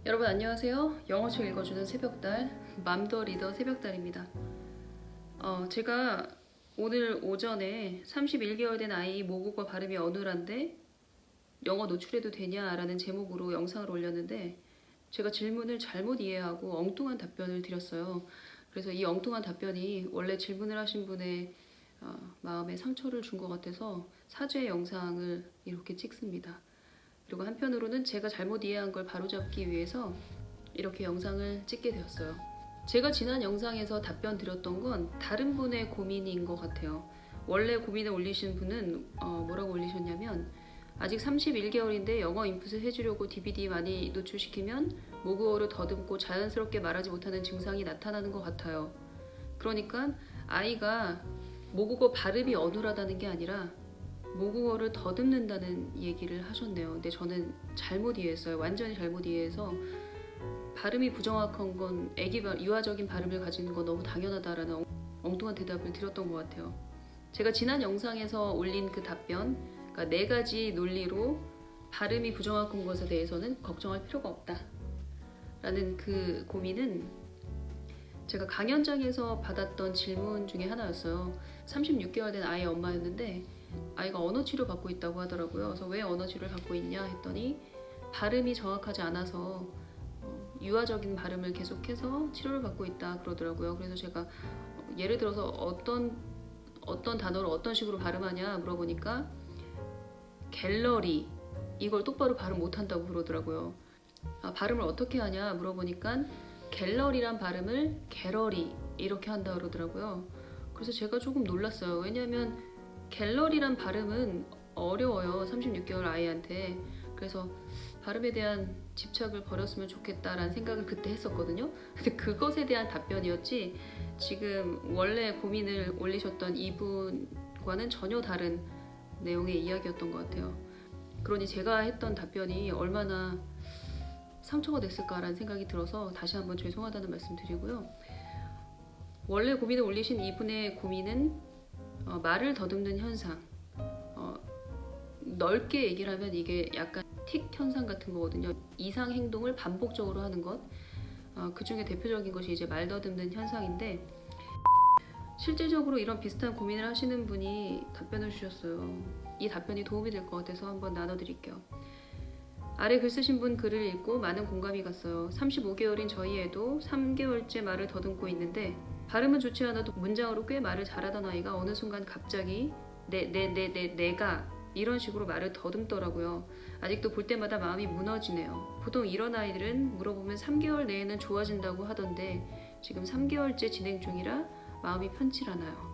여러분 안녕하세요. 영어책 읽어주는 새벽달 맘더 리더 새벽달입니다. 제가 오늘 오전에 31개월 된 아이 모국어 발음이 어눌한데 영어 노출해도 되냐라는 제목으로 영상을 올렸는데 제가 질문을 잘못 이해하고 엉뚱한 답변을 드렸어요. 그래서 이 엉뚱한 답변이 원래 질문을 하신 분의 마음에 상처를 준 것 같아서 사죄 영상을 이렇게 찍습니다. 그리고 한편으로는 제가 잘못 이해한 걸 바로잡기 위해서 이렇게 영상을 찍게 되었어요. 제가 지난 영상에서 답변 드렸던 건 다른 분의 고민인 것 같아요. 원래 고민을 올리신 분은 뭐라고 올리셨냐면 아직 31개월인데 영어 인풋을 해주려고 DVD 많이 노출시키면 모국어를 더듬고 자연스럽게 말하지 못하는 증상이 나타나는 것 같아요. 그러니까 아이가 모국어 발음이 어눌하다는 게 아니라 모국어를 더듬는다는 얘기를 하셨네요. 근데 저는 잘못 이해했어요. 완전히 잘못 이해해서 발음이 부정확한 건 유아적인 발음을 가지는 건 너무 당연하다라는 엉뚱한 대답을 드렸던 것 같아요. 제가 지난 영상에서 올린 그 답변, 그러니까 4가지 논리로 발음이 부정확한 것에 대해서는 걱정할 필요가 없다 라는 그 고민은 제가 강연장에서 받았던 질문 중에 하나였어요. 36개월 된 아이의 엄마였는데 아이가 언어치료 받고 있다고 하더라고요. 그래서 왜 언어치료를 받고 있냐 했더니 발음이 정확하지 않아서 유아적인 발음을 계속해서 치료를 받고 있다 그러더라고요. 그래서 제가 예를 들어서 어떤 단어를 어떤 식으로 발음하냐 물어보니까 갤러리 이걸 똑바로 발음 못한다고 그러더라고요. 발음을 어떻게 하냐 물어보니까 갤러리란 발음을 갤러리 이렇게 한다 그러더라고요. 그래서 제가 조금 놀랐어요. 왜냐하면 갤러리란 발음은 어려워요. 36개월 아이한테. 그래서 발음에 대한 집착을 버렸으면 좋겠다라는 생각을 그때 했었거든요. 근데 그것에 대한 답변이었지 지금 원래 고민을 올리셨던 이분과는 전혀 다른 내용의 이야기였던 것 같아요. 그러니 제가 했던 답변이 얼마나 상처가 됐을까라는 생각이 들어서 다시 한번 죄송하다는 말씀 드리고요. 원래 고민을 올리신 이분의 고민은 말을 더듬는 현상, 넓게 얘기를 하면 이게 약간 틱 현상 같은 거거든요. 이상 행동을 반복적으로 하는 것, 그 중에 대표적인 것이 이제 말 더듬는 현상인데 실질적으로 이런 비슷한 고민을 하시는 분이 답변을 주셨어요. 이 답변이 도움이 될 것 같아서 한번 나눠드릴게요. 아래 글 쓰신 분 글을 읽고 많은 공감이 갔어요. 35개월인 저희 애도 3개월째 말을 더듬고 있는데 발음은 좋지 않아도 문장으로 꽤 말을 잘하던 아이가 어느 순간 갑자기 내가 이런 식으로 말을 더듬더라고요. 아직도 볼 때마다 마음이 무너지네요. 보통 이런 아이들은 물어보면 3개월 내에는 좋아진다고 하던데 지금 3개월째 진행 중이라 마음이 편치 않아요.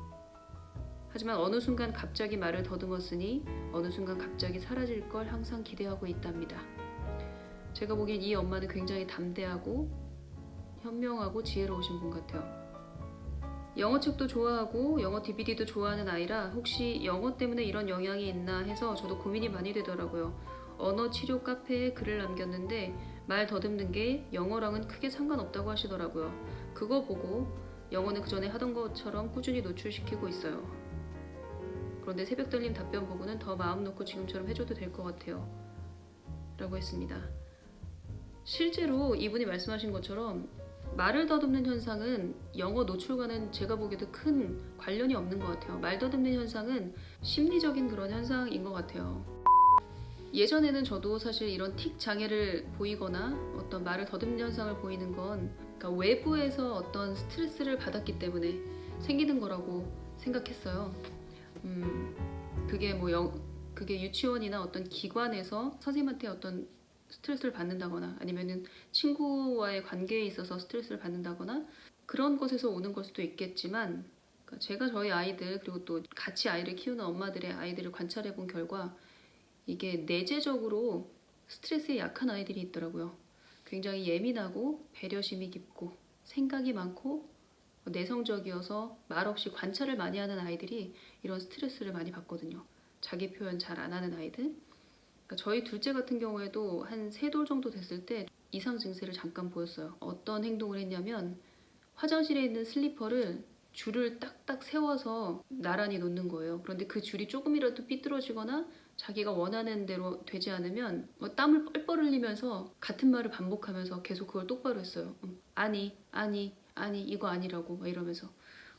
하지만 어느 순간 갑자기 말을 더듬었으니 어느 순간 갑자기 사라질 걸 항상 기대하고 있답니다. 제가 보기엔 이 엄마는 굉장히 담대하고 현명하고 지혜로우신 분 같아요. 영어책도 좋아하고 영어 DVD도 좋아하는 아이라 혹시 영어 때문에 이런 영향이 있나 해서 저도 고민이 많이 되더라고요. 언어 치료 카페에 글을 남겼는데 말 더듬는 게 영어랑은 크게 상관없다고 하시더라고요. 그거 보고 영어는 그 전에 하던 것처럼 꾸준히 노출시키고 있어요. 그런데 새벽달님 답변 보고는 더 마음 놓고 지금처럼 해줘도 될 것 같아요. 라고 했습니다. 실제로 이분이 말씀하신 것처럼 말을 더듬는 현상은 영어 노출과는 제가 보기에도 큰 관련이 없는 것 같아요. 말 더듬는 현상은 심리적인 그런 현상인 것 같아요. 예전에는 저도 사실 이런 틱 장애를 보이거나 어떤 말을 더듬는 현상을 보이는 건 그러니까 외부에서 어떤 스트레스를 받았기 때문에 생기는 거라고 생각했어요. 그게 유치원이나 어떤 기관에서 선생님한테 어떤 스트레스를 받는다거나 아니면은 친구와의 관계에 있어서 스트레스를 받는다거나 그런 것에서 오는 걸 수도 있겠지만 그러니까 제가 저희 아이들 그리고 또 같이 아이를 키우는 엄마들의 아이들을 관찰해 본 결과 이게 내재적으로 스트레스에 약한 아이들이 있더라고요. 굉장히 예민하고 배려심이 깊고 생각이 많고 내성적이어서 말없이 관찰을 많이 하는 아이들이 이런 스트레스를 많이 받거든요. 자기 표현 잘 안 하는 아이들. 그러니까 저희 둘째 같은 경우에도 한 3돌 정도 됐을 때 이상 증세를 잠깐 보였어요. 어떤 행동을 했냐면 화장실에 있는 슬리퍼를 줄을 딱딱 세워서 나란히 놓는 거예요. 그런데 그 줄이 조금이라도 삐뚤어지거나 자기가 원하는 대로 되지 않으면 뭐 땀을 뻘뻘 흘리면서 같은 말을 반복하면서 계속 그걸 똑바로 했어요. 아니 이거 아니라고 막 이러면서.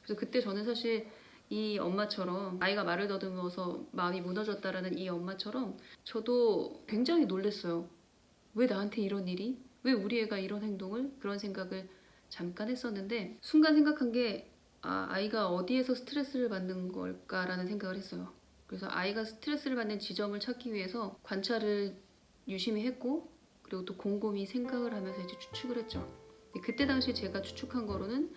그래서 그때 저는 사실 이 엄마처럼 아이가 말을 더듬어서 마음이 무너졌다라는 이 엄마처럼 저도 굉장히 놀랐어요. 왜 나한테 이런 일이? 왜 우리 애가 이런 행동을? 그런 생각을 잠깐 했었는데 순간 생각한 게 아이가 어디에서 스트레스를 받는 걸까라는 생각을 했어요. 그래서 아이가 스트레스를 받는 지점을 찾기 위해서 관찰을 유심히 했고 그리고 또 곰곰이 생각을 하면서 이제 추측을 했죠. 그때 당시 제가 추측한 거로는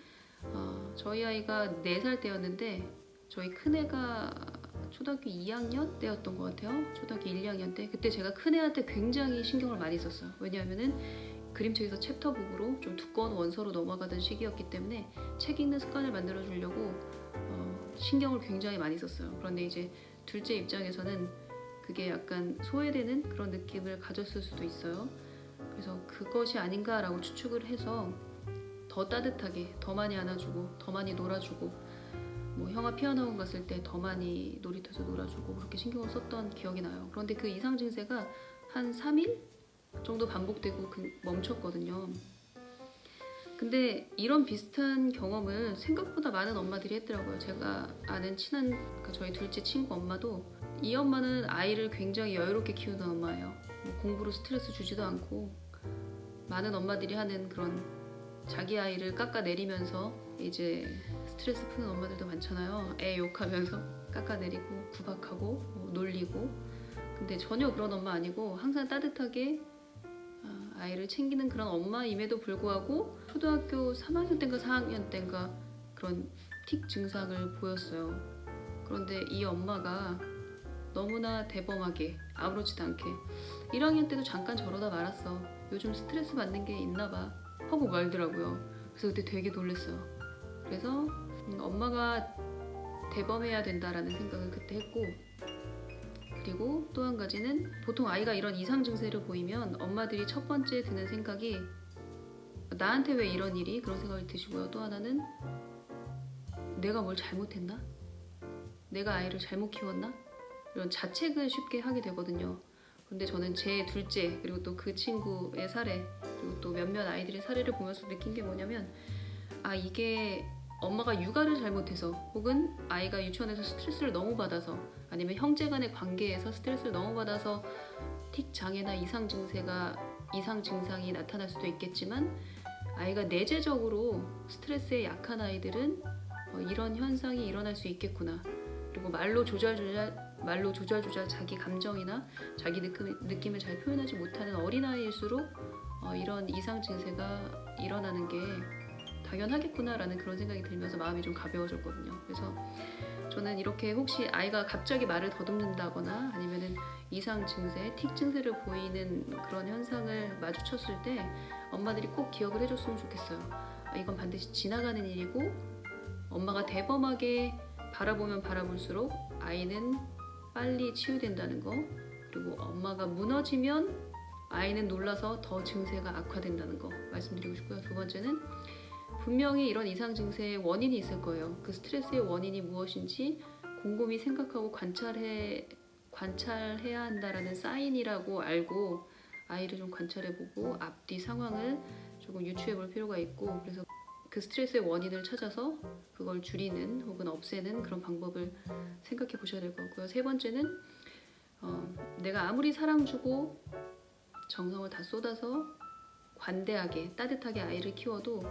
저희 아이가 4살 때였는데 저희 큰애가 초등학교 2학년 때였던 것 같아요. 초등학교 1, 2학년 때. 그때 제가 큰애한테 굉장히 신경을 많이 썼어요. 왜냐하면은 그림책에서 챕터북으로 좀 두꺼운 원서로 넘어가던 시기였기 때문에 책 읽는 습관을 만들어 주려고 신경을 굉장히 많이 썼어요. 그런데 이제 둘째 입장에서는 그게 약간 소외되는 그런 느낌을 가졌을 수도 있어요. 그래서 그것이 아닌가라고 추측을 해서 더 따뜻하게, 더 많이 안아주고, 더 많이 놀아주고, 뭐 형아 피아노 갔을 때 더 많이 놀이터에서 놀아주고 그렇게 신경을 썼던 기억이 나요. 그런데 그 이상 증세가 한 3일 정도 반복되고 멈췄거든요. 근데 이런 비슷한 경험을 생각보다 많은 엄마들이 했더라고요. 제가 아는 친한 그러니까 저희 둘째 친구 엄마도 이 엄마는 아이를 굉장히 여유롭게 키우는 엄마예요. 뭐 공부로 스트레스 주지도 않고 많은 엄마들이 하는 그런 자기 아이를 깎아내리면서 이제 스트레스 푸는 엄마들도 많잖아요. 애 욕하면서 깎아내리고 구박하고 뭐 놀리고. 근데 전혀 그런 엄마 아니고 항상 따뜻하게 아이를 챙기는 그런 엄마임에도 불구하고 초등학교 3학년 때인가 4학년 때인가 그런 틱 증상을 보였어요. 그런데 이 엄마가 너무나 대범하게 아무렇지도 않게 1학년 때도 잠깐 저러다 말았어. 요즘 스트레스 받는 게 있나 봐 하고 말더라고요. 그래서 그때 되게 놀랐어요. 그래서 엄마가 대범해야 된다라는 생각을 그때 했고 그리고 또 한 가지는 보통 아이가 이런 이상 증세를 보이면 엄마들이 첫 번째 드는 생각이 나한테 왜 이런 일이? 그런 생각이 드시고요. 또 하나는 내가 뭘 잘못했나? 내가 아이를 잘못 키웠나? 이런 자책을 쉽게 하게 되거든요. 그런데 저는 제 둘째 그리고 또 그 친구의 사례 그리고 또 몇몇 아이들의 사례를 보면서 느낀 게 뭐냐면 이게 엄마가 육아를 잘못해서 혹은 아이가 유치원에서 스트레스를 너무 받아서 아니면 형제 간의 관계에서 스트레스를 너무 받아서 틱 장애나 이상 증상이 나타날 수도 있겠지만 아이가 내재적으로 스트레스에 약한 아이들은 이런 현상이 일어날 수 있겠구나. 그리고 말로 조잘조잘 자기 감정이나 자기 느낌을 잘 표현하지 못하는 어린아이일수록 이런 이상 증세가 일어나는 게 당연하겠구나라는 그런 생각이 들면서 마음이 좀 가벼워졌거든요. 그래서 저는 이렇게 혹시 아이가 갑자기 말을 더듬는다거나 아니면은 이상 증세, 틱 증세를 보이는 그런 현상을 마주쳤을 때 엄마들이 꼭 기억을 해줬으면 좋겠어요. 이건 반드시 지나가는 일이고 엄마가 대범하게 바라보면 바라볼수록 아이는 빨리 치유된다는 거 그리고 엄마가 무너지면 아이는 놀라서 더 증세가 악화된다는 거 말씀드리고 싶고요. 두 번째는 분명히 이런 이상 증세의 원인이 있을 거예요. 그 스트레스의 원인이 무엇인지 곰곰이 생각하고 관찰해야 한다라는 사인이라고 알고 아이를 좀 관찰해보고 앞뒤 상황을 조금 유추해볼 필요가 있고 그래서 그 스트레스의 원인을 찾아서 그걸 줄이는 혹은 없애는 그런 방법을 생각해 보셔야 될 것 같고요. 세 번째는 내가 아무리 사랑 주고 정성을 다 쏟아서 관대하게 따뜻하게 아이를 키워도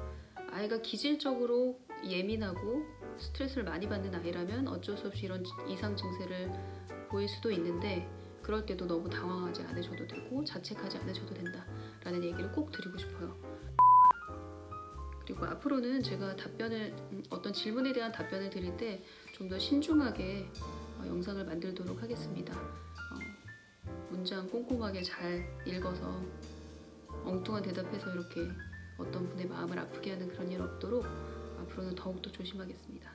아이가 기질적으로 예민하고 스트레스를 많이 받는 아이라면 어쩔 수 없이 이런 이상 증세를 보일 수도 있는데 그럴 때도 너무 당황하지 않으셔도 되고 자책하지 않으셔도 된다라는 얘기를 꼭 드리고 싶어요. 그리고 앞으로는 제가 어떤 질문에 대한 답변을 드릴 때 좀 더 신중하게 영상을 만들도록 하겠습니다. 문장 꼼꼼하게 잘 읽어서 엉뚱한 대답해서 이렇게 어떤 분의 마음을 아프게 하는 그런 일 없도록 앞으로는 더욱더 조심하겠습니다.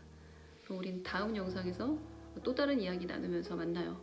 그럼 우린 다음 영상에서 또 다른 이야기 나누면서 만나요.